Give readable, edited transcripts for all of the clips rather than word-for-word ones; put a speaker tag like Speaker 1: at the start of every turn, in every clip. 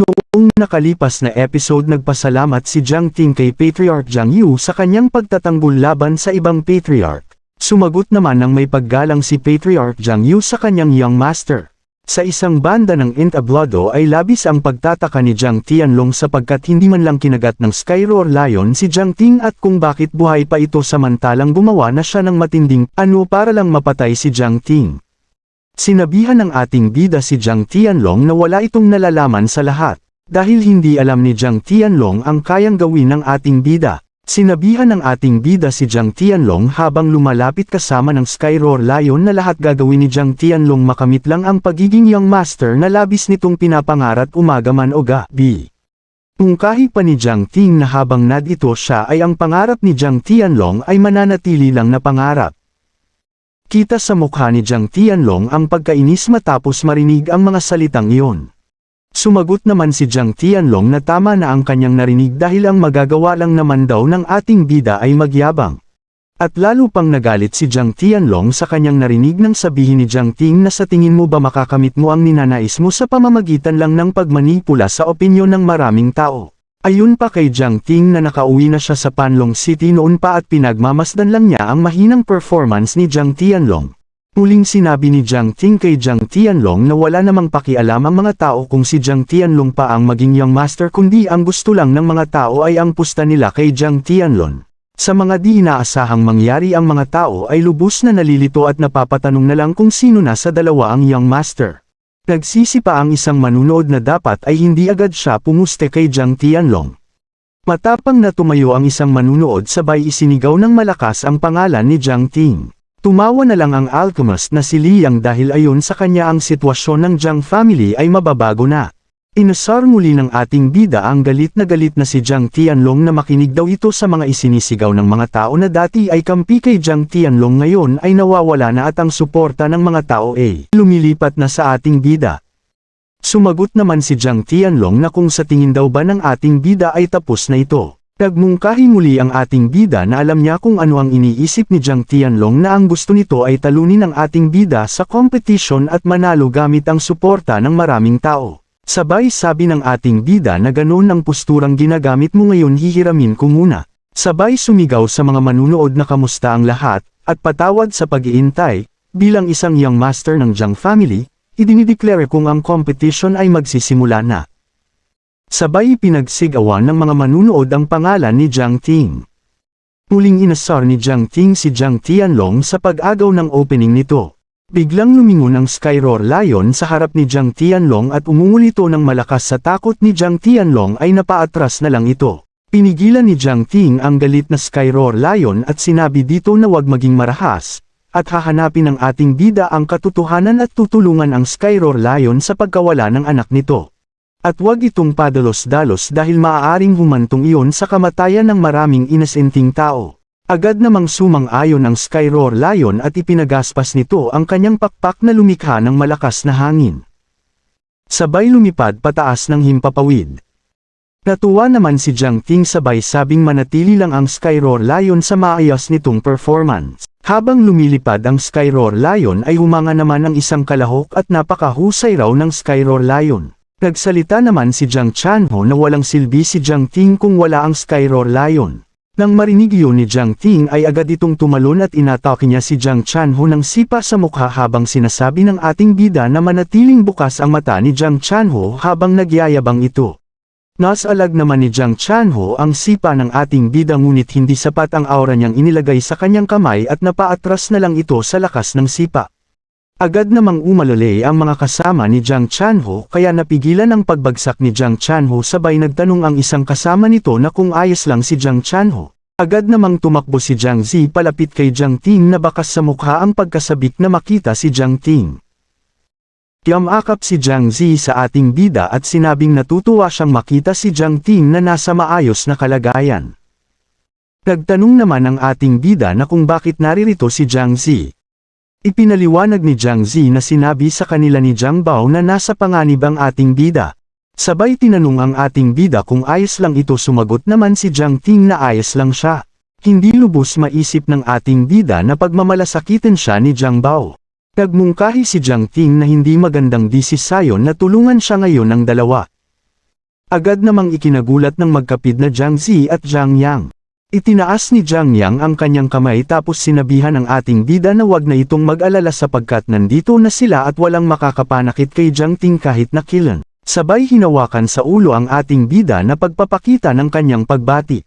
Speaker 1: Noong nakalipas na episode nagpasalamat si Jiang Ting kay Patriarch Jiang Yu sa kanyang pagtatanggol laban sa ibang Patriarch. Sumagot naman ng may paggalang si Patriarch Jiang Yu sa kanyang young master. Sa isang banda ng entablado ay labis ang pagtataka ni Jiang Tianlong sapagkat hindi man lang kinagat ng Skyroar Lion si Jiang Ting at kung bakit buhay pa ito samantalang gumawa na siya ng matinding ano para lang mapatay si Jiang Ting. Sinabihan ng ating bida si Jiang Tianlong na wala itong nalalaman sa lahat, dahil hindi alam ni Jiang Tianlong ang kayang gawin ng ating bida. Sinabihan ng ating bida si Jiang Tianlong habang lumalapit kasama ng Skyroar Lion na lahat gagawin ni Jiang Tianlong makamit lang ang pagiging young master na labis nitong pinapangarap umaga man o gabi. Mungkahi pa ni Jiang Ting na habang nandito siya ay ang pangarap ni Jiang Tianlong ay mananatili lang na pangarap. Kita sa mukha ni Jiang Tianlong ang pagkainis matapos marinig ang mga salitang iyon. Sumagot naman si Jiang Tianlong na tama na ang kanyang narinig dahil ang magagawa lang naman daw ng ating bida ay magyabang. At lalo pang nagalit si Jiang Tianlong sa kanyang narinig nang sabihin ni Jiang Ting na sa tingin mo ba makakamit mo ang ninanais mo sa pamamagitan lang ng pagmanipula sa opinyon ng maraming tao. Ayon pa kay Jiang Ting na nakauwi na siya sa Panlong City noon pa at pinagmamasdan lang niya ang mahinang performance ni Jiang Tianlong. Muling sinabi ni Jiang Ting kay Jiang Tianlong na wala namang pakialam ang mga tao kung si Jiang Tianlong pa ang maging young master kundi ang gusto lang ng mga tao ay ang pusta nila kay Jiang Tianlong. Sa mga di inaasahang mangyari ang mga tao ay lubos na nalilito at napapatanong na lang kung sino na sa dalawa ang young master. Nagsisi pa ang isang manunood na dapat ay hindi agad siya pumuste kay Jiang Tianlong. Matapang na tumayo ang isang manunood sabay isinigaw ng malakas ang pangalan ni Jiang Ting. Tumawa na lang ang alchemist na si Liang dahil ayon sa kanya ang sitwasyon ng Jiang family ay mababago na. Inasar muli ng ating bida ang galit na si Jiang Tianlong na makinig daw ito sa mga isinisigaw ng mga tao na dati ay kampi kay Jiang Tianlong ngayon ay nawawala na at ang suporta ng mga tao ay lumilipat na sa ating bida. Sumagot naman si Jiang Tianlong na kung sa tingin daw ba ng ating bida ay tapos na ito. Nagmungkahi muli ang ating bida na alam niya kung ano ang iniisip ni Jiang Tianlong na ang gusto nito ay talunin ang ating bida sa competition at manalo gamit ang suporta ng maraming tao. Sabay sabi ng ating bida na ganoon ang posturang ginagamit mo ngayon hihiramin ko muna. Sabay sumigaw sa mga manunood na kamusta ang lahat, at patawad sa pag-iintay, bilang isang young master ng Jiang family, idinideklara kung ang competition ay magsisimula na. Sabay pinagsigawan ng mga manunood ang pangalan ni Jiang Ting. Muling inasar ni Jiang Ting si Jiang Tianlong sa pag-agaw ng opening nito. Biglang lumingon ang Skyroar Lion sa harap ni Jiang Tianlong at umungulito ng malakas sa takot ni Jiang Tianlong ay napaatras na lang ito. Pinigilan ni Jiang Ting ang galit na Skyroar Lion at sinabi dito na wag maging marahas, at hahanapin ng ating bida ang katotohanan at tutulungan ang Skyroar Lion sa pagkawala ng anak nito. At wag itong padalos-dalos dahil maaaring humantong iyon sa kamatayan ng maraming inesenting tao. Agad namang sumang-ayon ang Skyroar Lion at ipinagaspas nito ang kanyang pakpak na lumikha ng malakas na hangin. Sabay lumipad pataas ng himpapawid. Natuwa naman si Jiang Ting sabay sabing manatili lang ang Skyroar Lion sa maayos nitong performance. Habang lumilipad ang Skyroar Lion ay humanga naman ang isang kalahok at napakahusay raw ng Skyroar Lion. Nagsalita naman si Jiang Chanho na walang silbi si Jiang Ting kung wala ang Skyroar Lion. Nang marinig yun ni Jiang Ting ay agad itong tumalon at inatake niya si Jiang Chanho ng sipa sa mukha habang sinasabi ng ating bida na manatiling bukas ang mata ni Jiang Chanho habang nagyayabang ito. Nasalag naman ni Jiang Chanho ang sipa ng ating bida ngunit hindi sapat ang aura niyang inilagay sa kanyang kamay at napaatras na lang ito sa lakas ng sipa. Agad namang umalala ang mga kasama ni Jiang Chanho kaya napigilan ang pagbagsak ni Jiang Chanho sabay nagtanong ang isang kasama nito na kung ayos lang si Jiang Chanho. Agad namang tumakbo si Jiang Zi palapit kay Jiang Ting na bakas sa mukha ang pagkasabik na makita si Jiang Ting. Yamakap si Jiang Zi sa ating bida at sinabing natutuwa siyang makita si Jiang Ting na nasa maayos na kalagayan. Nagtanong naman ang ating bida na kung bakit naririto si Jiang Zi. Ipinaliwanag ni Jiang Zi na sinabi sa kanila ni Jiang Bao na nasa panganib ang ating bida. Sabay tinanong ang ating bida kung ayos lang ito sumagot naman si Jiang Ting na ayos lang siya. Hindi lubos maisip ng ating bida na pagmamalasakitan siya ni Jiang Bao. Nagmungkahi si Jiang Ting na hindi magandang desisyon na tulungan siya ngayon ng dalawa. Agad namang ikinagulat ng magkapid na Jiang Zi at Jiang Yang. Itinaas ni Jiang Yang ang kanyang kamay tapos sinabihan ang ating bida na wag na itong mag-alala sapagkat nandito na sila at walang makakapanakit kay Jiang Ting kahit na kailan. Sabay hinawakan sa ulo ang ating bida na pagpapakita ng kanyang pagbati.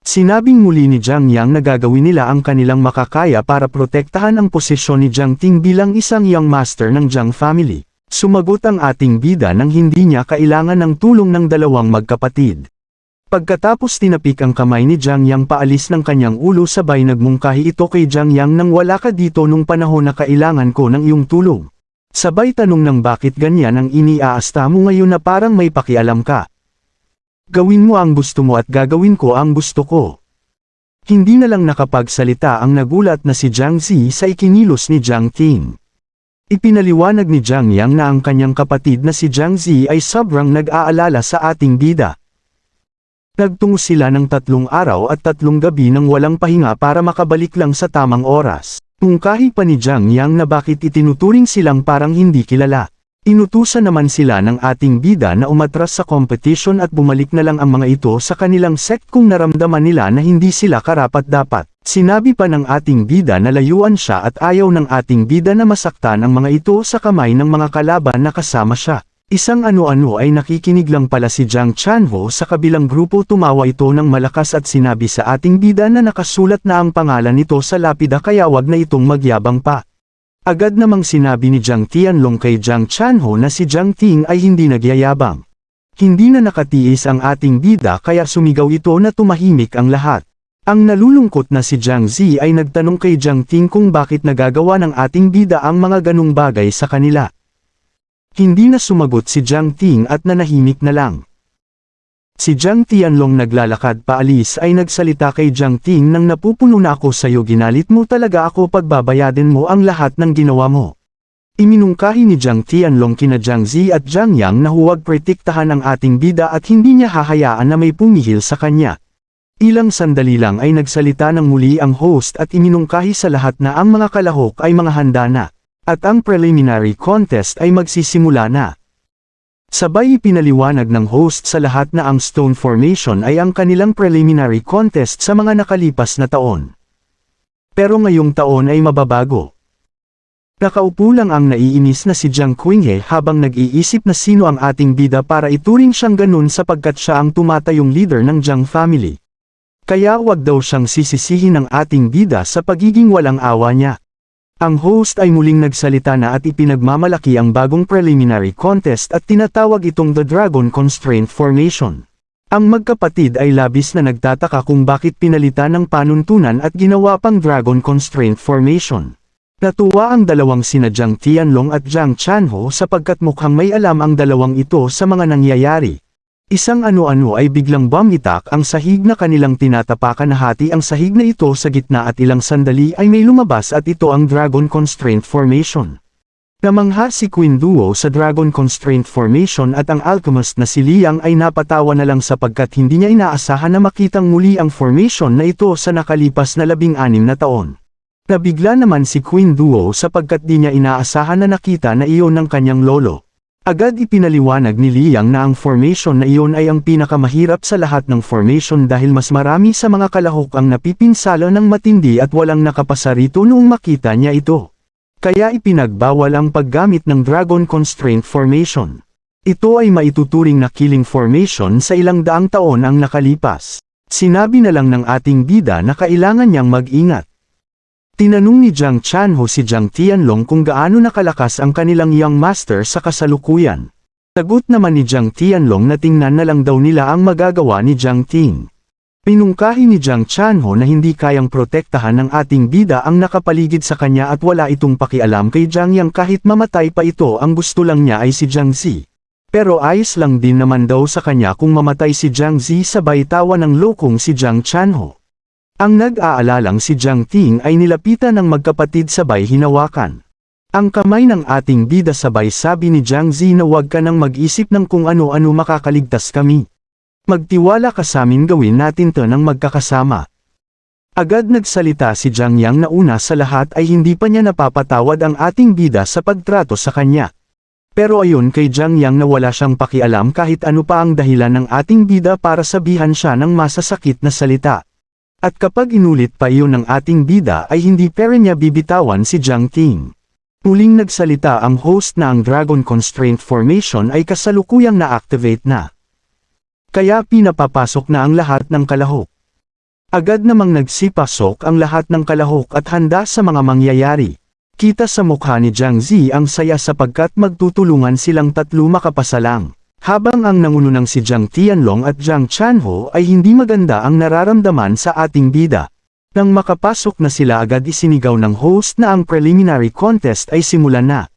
Speaker 1: Sinabing muli ni Jiang Yang na gagawin nila ang kanilang makakaya para protektahan ang posisyon ni Jiang Ting bilang isang young master ng Jiang family. Sumagot ang ating bida nang hindi niya kailangan ng tulong ng dalawang magkapatid. Pagkatapos tinapik ang kamay ni Jiang Yang paalis ng kanyang ulo sabay nagmungkahi ito kay Jiang Yang nang wala ka dito nung panahon na kailangan ko ng iyong tulong. Sabay tanong ng bakit ganyan ang iniaasta mo ngayon na parang may pakialam ka. Gawin mo ang gusto mo at gagawin ko ang gusto ko. Hindi na lang nakapagsalita ang nagulat na si Jiang Zi sa ikinilos ni Jiang Ting. Ipinaliwanag ni Jiang Yang na ang kanyang kapatid na si Jiang Zi ay sobrang nag-aalala sa ating bida. Nagtungo sila ng 3 araw at 3 gabi nang walang pahinga para makabalik lang sa tamang oras. Mungkahi pa ni Jiang Yang na bakit itinuturing silang parang hindi kilala. Inutusan naman sila ng ating bida na umatras sa competition at bumalik na lang ang mga ito sa kanilang sect kung naramdaman nila na hindi sila karapat-dapat. Sinabi pa ng ating bida na layuan siya at ayaw ng ating bida na masaktan ang mga ito sa kamay ng mga kalaban na kasama siya. Isang ano-ano ay nakikinig lang pala si Jiang Chanho sa kabilang grupo tumawa ito ng malakas at sinabi sa ating bida na nakasulat na ang pangalan nito sa lapida kaya wag na itong magyabang pa. Agad namang sinabi ni Jiang Tianlong kay Jiang Chanho na si Jiang Ting ay hindi nagyayabang. Hindi na nakatiis ang ating bida kaya sumigaw ito na tumahimik ang lahat. Ang nalulungkot na si Jiang Zi ay nagtanong kay Jiang Ting kung bakit nagagawa ng ating bida ang mga ganung bagay sa kanila. Hindi na sumagot si Jiang Ting at nanahimik na lang. Si Jiang Tianlong naglalakad paalis ay nagsalita kay Jiang Ting nang napupuno na ako sa'yo ginalit mo talaga ako pagbabayadin mo ang lahat ng ginawa mo. Iminungkahi ni Jiang Tianlong kina Jiang Zi at Jiang Yang na huwag protektahan ang ating bida at hindi niya hahayaan na may pumihil sa kanya. Ilang sandali lang ay nagsalita ng muli ang host at iminungkahi sa lahat na ang mga kalahok ay mga handa na. At ang preliminary contest ay magsisimula na. Sabay ipinaliwanag ng host sa lahat na ang Stone Formation ay ang kanilang preliminary contest sa mga nakalipas na taon. Pero ngayong taon ay mababago. Nakaupo lang ang naiinis na si Jiang Qinghe habang nag-iisip na sino ang ating bida para ituring siyang ganun sapagkat siya ang tumatayong leader ng Jiang family. Kaya wag daw siyang sisisihin ng ating bida sa pagiging walang awa niya. Ang host ay muling nagsalita na at ipinagmamalaki ang bagong preliminary contest at tinatawag itong The Dragon Constraint Formation. Ang magkapatid ay labis na nagtataka kung bakit pinalitan ng panuntunan at ginawa pang Dragon Constraint Formation. Natuwa ang dalawang sina Jiang Tianlong at Jiang Chanho sapagkat mukhang may alam ang dalawang ito sa mga nangyayari. Isang ano-ano ay biglang bumitak ang sahig na kanilang tinatapakan na hati ang sahig na ito sa gitna at ilang sandali ay may lumabas at ito ang Dragon Constraint Formation. Namangha si Queen Duo sa Dragon Constraint Formation at ang alchemist na si Liang ay napatawa na lang sapagkat hindi niya inaasahan na makitang muli ang formation na ito sa nakalipas na 16 na taon. Nabigla naman si Queen Duo sapagkat di niya inaasahan na nakita na iyon ng kanyang lolo. Agad ipinaliwanag ni Liang na ang formation na iyon ay ang pinakamahirap sa lahat ng formation dahil mas marami sa mga kalahok ang napipinsala ng matindi at walang nakapasa rito noong makita niya ito. Kaya ipinagbawal ang paggamit ng Dragon Constraint Formation. Ito ay maituturing na killing formation sa ilang daang taon ang nakalipas. Sinabi na lang ng ating bida na kailangan niyang mag-ingat. Tinanong ni Jiang Chanho si Jiang Tianlong kung gaano nakalakas ang kanilang young master sa kasalukuyan. Sagot naman ni Jiang Tianlong na tingnan na lang daw nila ang magagawa ni Jiang Ting. Pinungkahi ni Jiang Chanho na hindi kayang protektahan ng ating bida ang nakapaligid sa kanya at wala itong pakialam kay Jiang Yang kahit mamatay pa ito ang gusto lang niya ay si Jiang Zi. Pero ayos lang din naman daw sa kanya kung mamatay si Jiang Zi sabay tawa ng lokong si Jiang Chanho. Ang nag-aalalang si Jiang Ting ay nilapitan ng magkapatid sabay hinawakan. Ang kamay ng ating bida sabay sabi ni Jiang Zi na huwag ka nang mag-isip ng kung ano-ano makakaligtas kami. Magtiwala ka sa amin gawin natin to ng magkakasama. Agad nagsalita si Jiang Yang na una sa lahat ay hindi pa niya napapatawad ang ating bida sa pagtrato sa kanya. Pero ayon kay Jiang Yang na wala siyang pakialam kahit ano pa ang dahilan ng ating bida para sabihan siya ng masasakit na salita. At kapag inulit pa iyon ng ating bida ay hindi pa rin niya bibitawan si Jiang Ting. Muling nagsalita ang host na ang Dragon Constraint Formation ay kasalukuyang na-activate na. Kaya pinapapasok na ang lahat ng kalahok. Agad namang nagsipasok ang lahat ng kalahok at handa sa mga mangyayari. Kita sa mukha ni Jiang Zi ang saya sapagkat magtutulungan silang tatlo makapasalang. Habang ang nangununang si Jiang Tianlong at Jiang Chanho ay hindi maganda ang nararamdaman sa ating bida. Nang makapasok na sila agad isinigaw ng host na ang preliminary contest ay simulan na.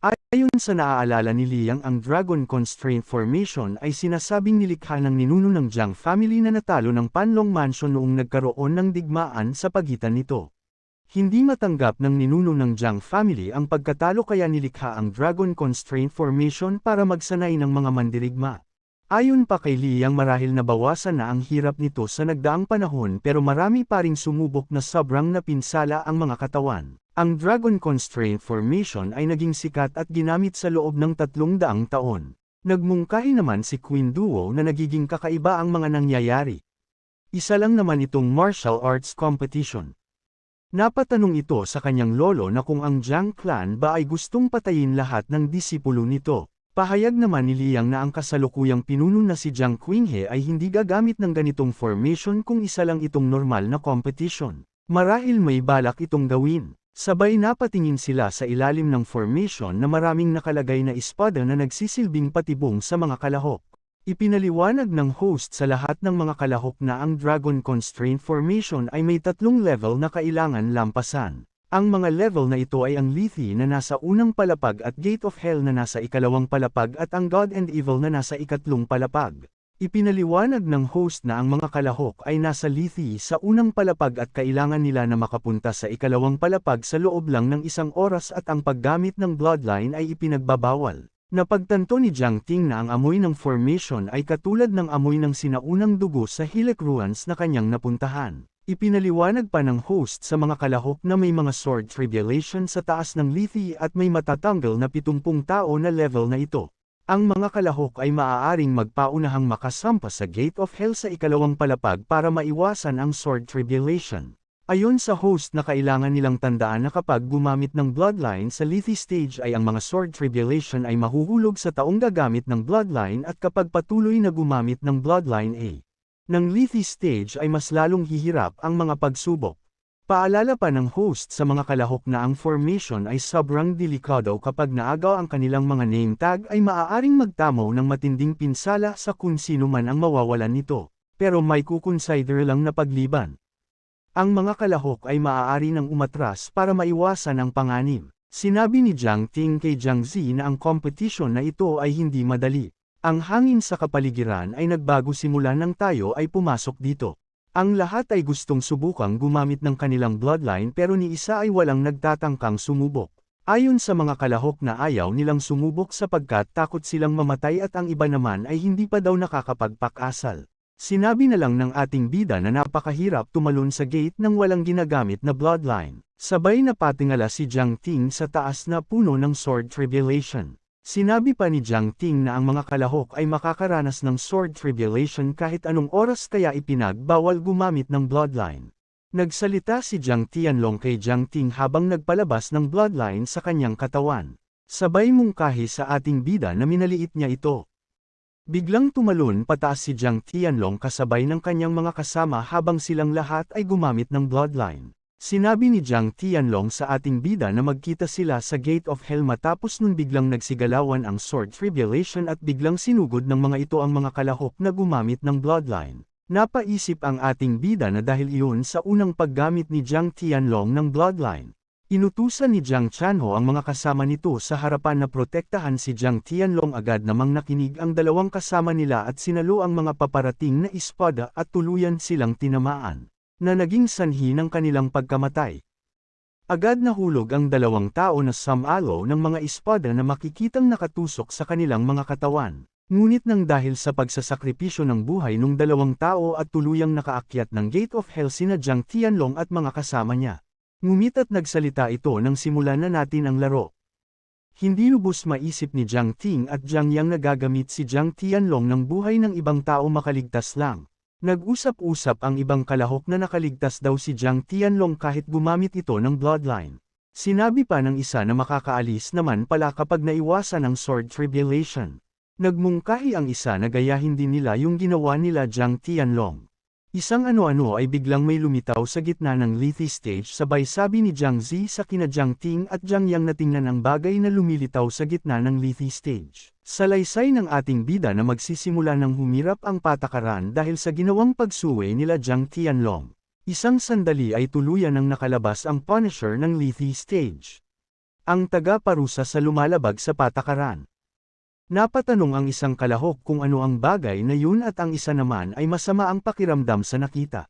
Speaker 1: Ayon sa naaalala ni Liang ang Dragon Constraint Formation ay sinasabing nilikha ng ninuno ng Jiang family na natalo ng Panlong Mansion noong nagkaroon ng digmaan sa pagitan nito. Hindi matanggap ng ninuno ng Jiang family ang pagkatalo kaya nilikha ang Dragon Constraint Formation para magsanay ng mga mandirigma. Ayon pa kay Liang marahil nabawasan na ang hirap nito sa nagdaang panahon pero marami pa ring sumubok na sobrang napinsala ang mga katawan. Ang Dragon Constraint Formation ay naging sikat at ginamit sa loob ng 300 taon. Nagmungkahi naman si Queen Duo na nagiging kakaiba ang mga nangyayari. Isa lang naman itong martial arts competition. Napatanong ito sa kanyang lolo na kung ang Jiang clan ba ay gustong patayin lahat ng disipulo nito. Pahayag naman ni Liang na ang kasalukuyang pinuno na si Jiang Qinghe ay hindi gagamit ng ganitong formation kung isa lang itong normal na competition. Marahil may balak itong gawin. Sabay napatingin sila sa ilalim ng formation na maraming nakalagay na espada na nagsisilbing patibong sa mga kalahok. Ipinaliwanag ng host sa lahat ng mga kalahok na ang Dragon Constraint Formation ay may 3 level na kailangan lampasan. Ang mga level na ito ay ang Lethe na nasa unang palapag at Gate of Hell na nasa ikalawang palapag at ang God and Evil na nasa ikatlong palapag. Ipinaliwanag ng host na ang mga kalahok ay nasa Lethe sa unang palapag at kailangan nila na makapunta sa ikalawang palapag sa loob lang ng 1 oras at ang paggamit ng bloodline ay ipinagbabawal. Napagtanto ni Jiang Ting na ang amoy ng formation ay katulad ng amoy ng sinaunang dugo sa Hilek Ruins na kanyang napuntahan. Ipinaliwanag pa ng host sa mga kalahok na may mga sword tribulation sa taas ng Lethe at may matatanggal na 70 tao na level na ito. Ang mga kalahok ay maaaring magpaunahang makasampa sa Gate of Hell sa ikalawang palapag para maiwasan ang sword tribulation. Ayon sa host na kailangan nilang tandaan na kapag gumamit ng bloodline sa Lethe stage ay ang mga sword tribulation ay mahuhulog sa taong gagamit ng bloodline at kapag patuloy na gumamit ng bloodline ng Lethe stage ay mas lalong hihirap ang mga pagsubok. Paalala pa ng host sa mga kalahok na ang formation ay sobrang delikado kapag naagaw ang kanilang mga name tag ay maaaring magtamo ng matinding pinsala sa kung sino man ang mawawalan nito, pero may kukonsider lang na pagliban. Ang mga kalahok ay maaari nang umatras para maiwasan ang panganib. Sinabi ni Jiang Ting kay Jiang Zi na ang competition na ito ay hindi madali. Ang hangin sa kapaligiran ay nagbago simula nang tayo ay pumasok dito. Ang lahat ay gustong subukang gumamit ng kanilang bloodline pero ni isa ay walang nagtatangkang sumubok. Ayon sa mga kalahok na ayaw nilang sumubok sapagkat takot silang mamatay at ang iba naman ay hindi pa daw nakakapagpakasal. Sinabi na lang ng ating bida na napakahirap tumalon sa gate nang walang ginagamit na bloodline. Sabay na patingala si Jiang Ting sa taas na puno ng sword tribulation. Sinabi pa ni Jiang Ting na ang mga kalahok ay makakaranas ng sword tribulation kahit anong oras kaya ipinagbawal gumamit ng bloodline. Nagsalita si Jiang Tianlong kay Jiang Ting habang nagpalabas ng bloodline sa kanyang katawan. Sabay mungkahi sa ating bida na minaliit niya ito. Biglang tumalon pataas si Jiang Tianlong kasabay ng kanyang mga kasama habang silang lahat ay gumamit ng bloodline. Sinabi ni Jiang Tianlong sa ating bida na magkita sila sa Gate of Hell matapos nun biglang nagsigalawan ang sword tribulation at biglang sinugod ng mga ito ang mga kalahok na gumamit ng bloodline. Napaisip ang ating bida na dahil iyon sa unang paggamit ni Jiang Tianlong ng bloodline. Inutusan ni Jiang Chanho ang mga kasama nito sa harapan na protektahan si Jiang Tianlong agad namang nakinig ang dalawang kasama nila at sinalo ang mga paparating na espada at tuluyan silang tinamaan, na naging sanhi ng kanilang pagkamatay. Agad nahulog ang dalawang tao na samalo ng mga espada na makikitang nakatusok sa kanilang mga katawan. Ngunit nang dahil sa pagsasakripisyo ng buhay ng dalawang tao at tuluyang nakaakyat ng Gate of Hell sina Jiang Tianlong at mga kasama niya. Ngumit at nagsalita ito nang simulan na natin ang laro. Hindi lubos maisip ni Jiang Ting at Jiang Yang na gagamit si Jiang Tianlong ng buhay ng ibang tao makaligtas lang. Nag-usap-usap ang ibang kalahok na nakaligtas daw si Jiang Tianlong kahit gumamit ito ng bloodline. Sinabi pa ng isa na makakaalis naman pala kapag naiwasan ang sword tribulation. Nagmungkahi ang isa na gayahin din nila yung ginawa nila Jiang Tianlong. Isang ano-ano ay biglang may lumitaw sa gitna ng Lethe stage sabay sabi ni Jiang Zi sa kina Jiang Ting at Jiang Yang na tingnan ang bagay na lumilitaw sa gitna ng Lethe stage. Salaysay ng ating bida na magsisimula ng humirap ang patakaran dahil sa ginawang pagsuwe nila Jiang Tianlong. Isang sandali ay tuluyan ng nakalabas ang Punisher ng Lethe stage. Ang taga-parusa sa lumalabag sa patakaran. Napatanong ang isang kalahok kung ano ang bagay na yun at ang isa naman ay masama ang pakiramdam sa nakita.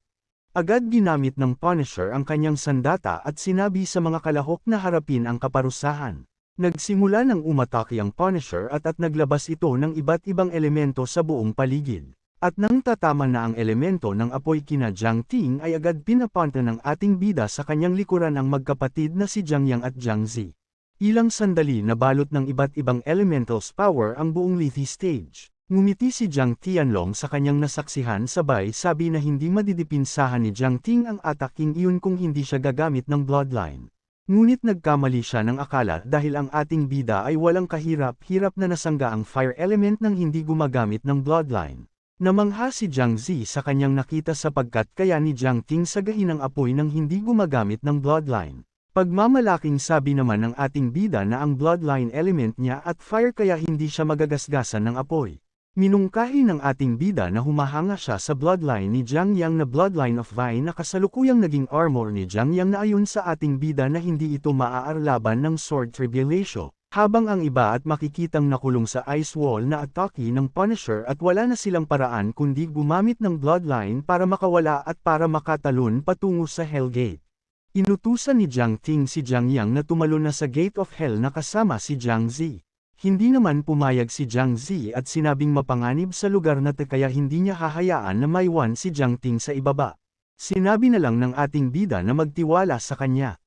Speaker 1: Agad ginamit ng Punisher ang kanyang sandata at sinabi sa mga kalahok na harapin ang kaparusahan. Nagsimula ng umatake ang Punisher at naglabas ito ng iba't ibang elemento sa buong paligid. At nang tatama na ang elemento ng apoy kina Jiang Ting ay agad pinapunta ng ating bida sa kanyang likuran ang magkapatid na si Jiang Yang at Jiang Zi. Ilang sandali na balot ng iba't ibang elementals power ang buong Lethe stage. Ngumiti si Jiang Tianlong sa kanyang nasaksihan sabay sabi na hindi madidipinsahan ni Jiang Ting ang ataking iyon kung hindi siya gagamit ng bloodline. Ngunit nagkamali siya ng akala dahil ang ating bida ay walang kahirap-hirap na nasangga ang fire element nang hindi gumagamit ng bloodline. Namangha si Jiang Zi sa kanyang nakita sapagkat kaya ni Jiang Ting sagahin ang apoy nang hindi gumagamit ng bloodline. Pagmamalaking sabi naman ng ating bida na ang bloodline element niya at fire kaya hindi siya magagasgasan ng apoy. Minungkahi ng ating bida na humahanga siya sa bloodline ni Jiang Yang na bloodline of Vine na kasalukuyang naging armor ni Jiang Yang na ayon sa ating bida na hindi ito maaarlaban ng sword tribulation. Habang ang iba at makikitang nakulong sa ice wall na atake ng Punisher at wala na silang paraan kundi gumamit ng bloodline para makawala at para makatalon patungo sa Hellgate. Inutusan ni Jiang Ting si Jiang Yang na tumalon na sa Gate of Hell na kasama si Jiang Zi. Hindi naman pumayag si Jiang Zi at sinabing mapanganib sa lugar na kaya hindi niya hahayaan na maiwan si Jiang Ting sa ibaba. Sinabi na lang ng ating bida na magtiwala sa kanya.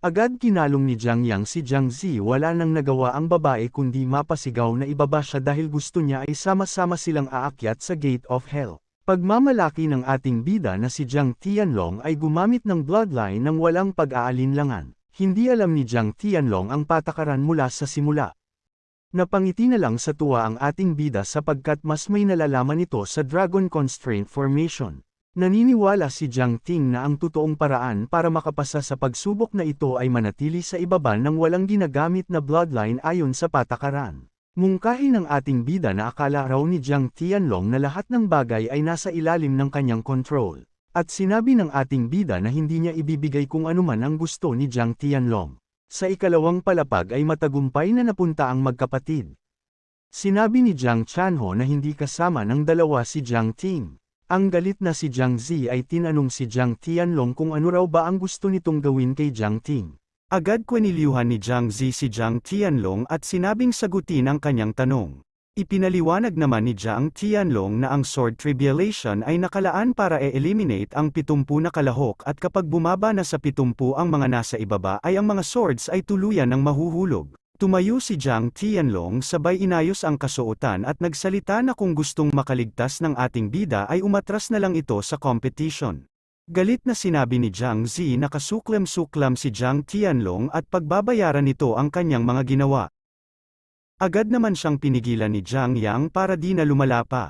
Speaker 1: Agad kinalong ni Jiang Yang si Jiang Zi wala nang nagawa ang babae kundi mapasigaw na ibaba siya dahil gusto niya ay sama-sama silang aakyat sa Gate of Hell. Pagmamalaki ng ating bida na si Jiang Tianlong ay gumamit ng bloodline ng walang pag-aalinlangan. Hindi alam ni Jiang Tianlong ang patakaran mula sa simula. Napangiti na lang sa tuwa ang ating bida sapagkat mas may nalalaman ito sa Dragon Constraint Formation. Naniniwala si Jiang Ting na ang totoong paraan para makapasa sa pagsubok na ito ay manatili sa ibaba ng walang ginagamit na bloodline ayon sa patakaran. Mungkahi ng ating bida na akala raw ni Jiang Tianlong na lahat ng bagay ay nasa ilalim ng kanyang control. At sinabi ng ating bida na hindi niya ibibigay kung anuman ang gusto ni Jiang Tianlong. Sa ikalawang palapag ay matagumpay na napunta ang magkapatid. Sinabi ni Jiang Chanho na hindi kasama ng dalawa si Jiang Ting. Ang galit na si Jiang Zi ay tinanong si Jiang Tianlong kung ano raw ba ang gusto nitong gawin kay Jiang Ting. Agad kwiniliuhan ni Jiang Zi si Jiang Tianlong at sinabing sagutin ang kanyang tanong. Ipinaliwanag naman ni Jiang Tianlong na ang sword tribulation ay nakalaan para e-eliminate ang 70 na kalahok at kapag bumaba na sa 70 ang mga nasa ibaba ay ang mga swords ay tuluyan ng mahuhulog. Tumayo si Jiang Tianlong sabay inayos ang kasuotan at nagsalita na kung gustong makaligtas ng ating bida ay umatras na lang ito sa competition. Galit na sinabi ni Jiang Zi na kasuklam-suklam si Jiang Tianlong at pagbabayaran nito ang kanyang mga ginawa. Agad naman siyang pinigilan ni Jiang Yang para di na lumala pa.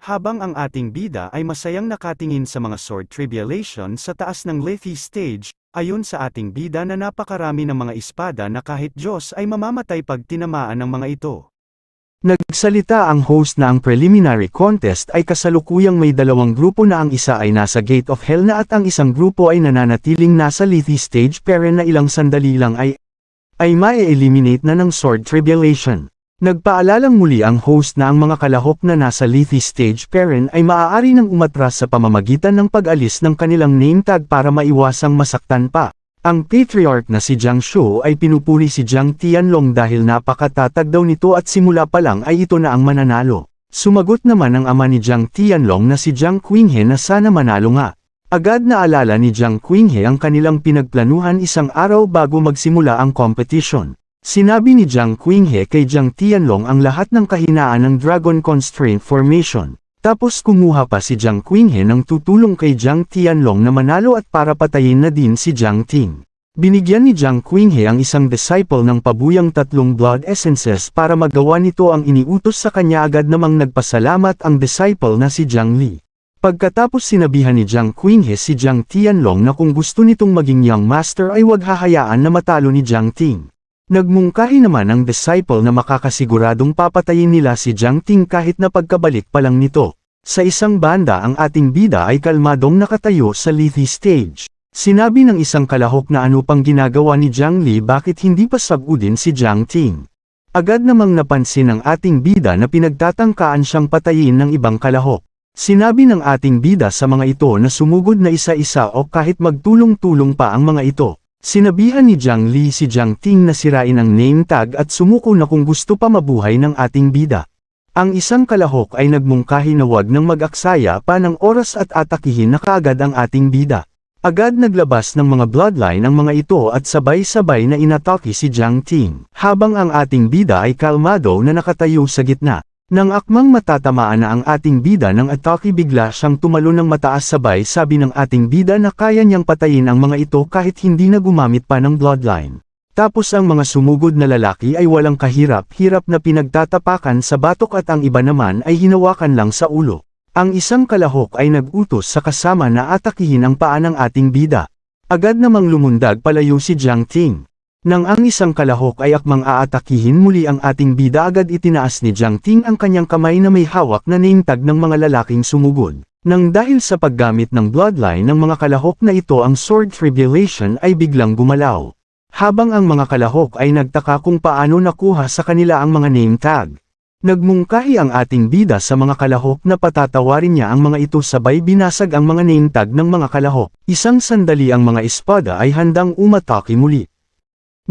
Speaker 1: Habang ang ating bida ay masayang nakatingin sa mga sword tribulation sa taas ng Lethe stage, ayon sa ating bida na napakarami ng mga espada na kahit Diyos ay mamamatay pag tinamaan ng mga ito. Nagsalita ang host na ang preliminary contest ay kasalukuyang may dalawang grupo na ang isa ay nasa Gate of Hell na at ang isang grupo ay nananatiling nasa Lethe stage pero na ilang sandali lang ay mae-eliminate na ng sword tribulation. Nagpaalalang muli ang host na ang mga kalahok na nasa Lethe stage paren ay maaari nang umatras sa pamamagitan ng pag-alis ng kanilang name tag para maiwasang masaktan pa. Ang patriarch na si Jiang Shu ay pinupuri si Jiang Tianlong dahil napakatatag daw nito at simula pa lang ay ito na ang mananalo. Sumagot naman ang ama ni Jiang Tianlong na si Jiang Qinghe na sana manalo nga. Agad na alala ni Jiang Qinghe ang kanilang pinagplanuhan isang araw bago magsimula ang competition. Sinabi ni Jiang Qinghe kay Jiang Tianlong ang lahat ng kahinaan ng Dragon Constraint Formation. Tapos kumuha pa si Jiang Qinghe ng tutulong kay Jiang Tianlong na manalo at para patayin na din si Jiang Ting. Binigyan ni Jiang Qinghe ang isang disciple ng pabuyang 3 blood essences para magawa nito ang iniutos sa kanya. Agad namang nagpasalamat ang disciple na si Jiang Li. Pagkatapos sinabihan ni Jiang Qinghe si Jiang Tianlong na kung gusto nitong maging young master ay huwag hahayaan na matalo ni Jiang Ting. Nagmungkahi naman ang disciple na makakasiguradong papatayin nila si Jiang Ting kahit na pagkabalik pa lang nito. Sa isang banda ang ating bida ay kalmadong nakatayo sa Lethe stage. Sinabi ng isang kalahok na ano pang ginagawa ni Jiang Li, bakit hindi pa sagudin si Jiang Ting. Agad namang napansin ng ating bida na pinagtatangkaan siyang patayin ng ibang kalahok. Sinabi ng ating bida sa mga ito na sumugod na isa-isa o kahit magtulong-tulong pa ang mga ito. Sinabihan ni Jiang Li si Jiang Ting na sirain ang name tag at sumuko na kung gusto pa mabuhay ng ating bida. Ang isang kalahok ay nagmungkahi na wag nang mag-aksaya pa ng oras at atakihin na kaagad ang ating bida. Agad naglabas ng mga bloodline ang mga ito at sabay-sabay na inatake si Jiang Ting. Habang ang ating bida ay kalmado na nakatayo sa gitna. Nang akmang matatamaan na ang ating bida ng atake, bigla siyang tumalon ng mataas. Sabay sabi ng ating bida na kaya niyang patayin ang mga ito kahit hindi na gumamit pa ng bloodline. Tapos ang mga sumugod na lalaki ay walang kahirap-hirap na pinagtatapakan sa batok at ang iba naman ay hinawakan lang sa ulo. Ang isang kalahok ay nag-utos sa kasama na atakihin ang paa ng ating bida. Agad namang lumundag palayo si Jiang Ting. Nang ang isang kalahok ay akmang aatakihin muli ang ating bida, agad itinaas ni Jiang Ting ang kanyang kamay na may hawak na name tag ng mga lalaking sumugod. Nang dahil sa paggamit ng bloodline ng mga kalahok na ito, ang Sword Tribulation ay biglang gumalaw. Habang ang mga kalahok ay nagtaka kung paano nakuha sa kanila ang mga name tag. Nagmungkahi ang ating bida sa mga kalahok na patatawarin niya ang mga ito, sabay binasag ang mga name tag ng mga kalahok. Isang sandali ang mga espada ay handang umatake muli.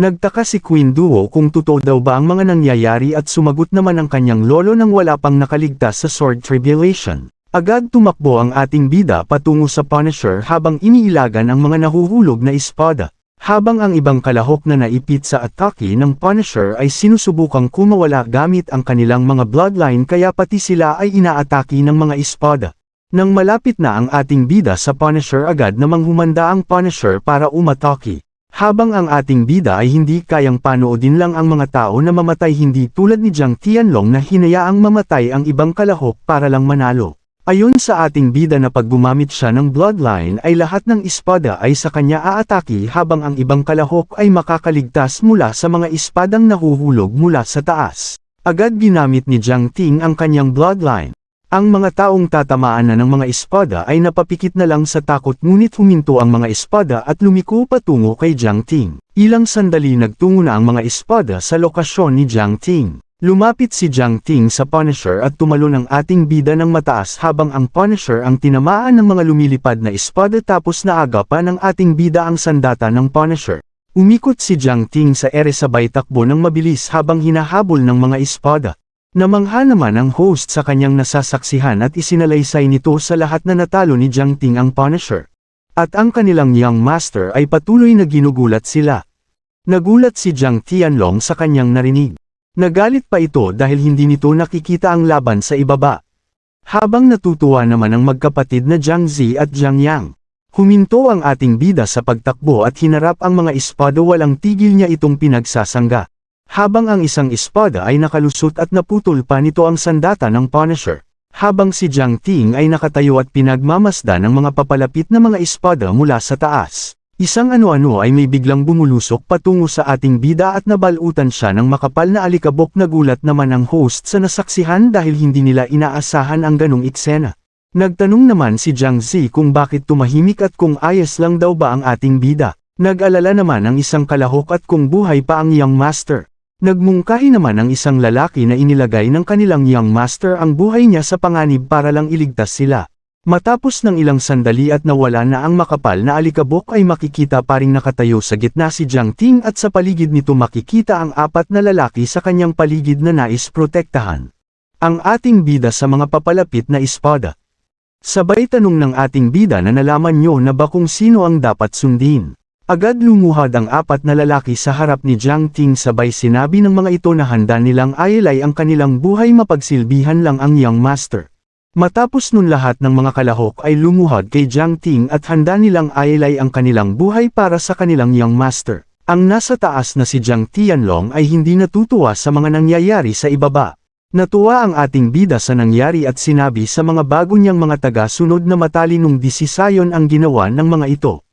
Speaker 1: Nagtaka si Queen Duo kung totoo daw ba ang mga nangyayari at sumagot naman ang kanyang lolo nang wala pang nakaligtas sa Sword Tribulation. Agad tumakbo ang ating bida patungo sa Punisher habang iniilagan ang mga nahuhulog na espada. Habang ang ibang kalahok na naipit sa atake ng Punisher ay sinusubukang kumawala gamit ang kanilang mga bloodline, kaya pati sila ay inaatake ng mga espada. Nang malapit na ang ating bida sa Punisher, agad namang humanda ang Punisher para umatake. Habang ang ating bida ay hindi kayang panoodin lang ang mga tao na mamatay, hindi tulad ni Jiang Tianlong na hinayaang mamatay ang ibang kalahok para lang manalo. Ayon sa ating bida na pag gumamit siya ng bloodline ay lahat ng espada ay sa kanya aatake, habang ang ibang kalahok ay makakaligtas mula sa mga espadang nahuhulog mula sa taas. Agad ginamit ni Jiang Ting ang kanyang bloodline. Ang mga taong tatamaan na ng mga espada ay napapikit na lang sa takot, ngunit huminto ang mga espada at lumiko patungo kay Jiang Ting. Ilang sandali nagtungo na ang mga espada sa lokasyon ni Jiang Ting. Lumapit si Jiang Ting sa Punisher at tumalon ang ating bida ng mataas, habang ang Punisher ang tinamaan ng mga lumilipad na espada, tapos naagapan ng ating bida ang sandata ng Punisher. Umikot si Jiang Ting sa ere, sabay takbo ng mabilis habang hinahabol ng mga espada. Namangha naman ang host sa kanyang nasasaksihan at isinalaysay nito sa lahat na natalo ni Jiang Ting ang Punisher. At ang kanilang young master ay patuloy na ginugulat sila. Nagulat si Jiang Tianlong sa kanyang narinig. Nagalit pa ito dahil hindi nito nakikita ang laban sa ibaba. Habang natutuwa naman ang magkapatid na Jiang Zi at Jiang Yang. Huminto ang ating bida sa pagtakbo at hinarap ang mga espada, walang tigil niya itong pinagsasangga. Habang ang isang espada ay nakalusot at naputol pa nito ang sandata ng Punisher. Habang si Jiang Ting ay nakatayo at pinagmamasdan ng mga papalapit na mga espada mula sa taas. Isang ano-ano ay may biglang bumulusok patungo sa ating bida at nabalutan siya ng makapal na alikabok. Nagulat naman ang host sa nasaksihan dahil hindi nila inaasahan ang ganong eksena. Nagtanong naman si Jiang Zi kung bakit tumahimik at kung ayos lang daw ba ang ating bida. Nag-alala naman ang isang kalahok at kung buhay pa ang young master. Nagmungkahi naman ang isang lalaki na inilagay ng kanilang young master ang buhay niya sa panganib para lang iligtas sila. Matapos ng ilang sandali at nawala na ang makapal na alikabok, ay makikita pa ring nakatayo sa gitna si Jiang Ting at sa paligid nito makikita ang 4 na lalaki sa kanyang paligid na nais protektahan ang ating bida sa mga papalapit na espada. Sabay tanong ng ating bida na nalaman nyo na ba kung sino ang dapat sundin. Agad lumuhad ang apat na lalaki sa harap ni Jiang Ting sabay sinabi ng mga ito na handa nilang ayalay ang kanilang buhay mapagsilbihan lang ang Young Master. Matapos nun lahat ng mga kalahok ay lumuhad kay Jiang Ting at handa nilang ayalay ang kanilang buhay para sa kanilang Young Master. Ang nasa taas na si Jiang Tianlong ay hindi natutuwa sa mga nangyayari sa ibaba. Natuwa ang ating bida sa nangyari at sinabi sa mga bago niyang mga taga-sunod na matalinong desisayon ang ginawa ng mga ito.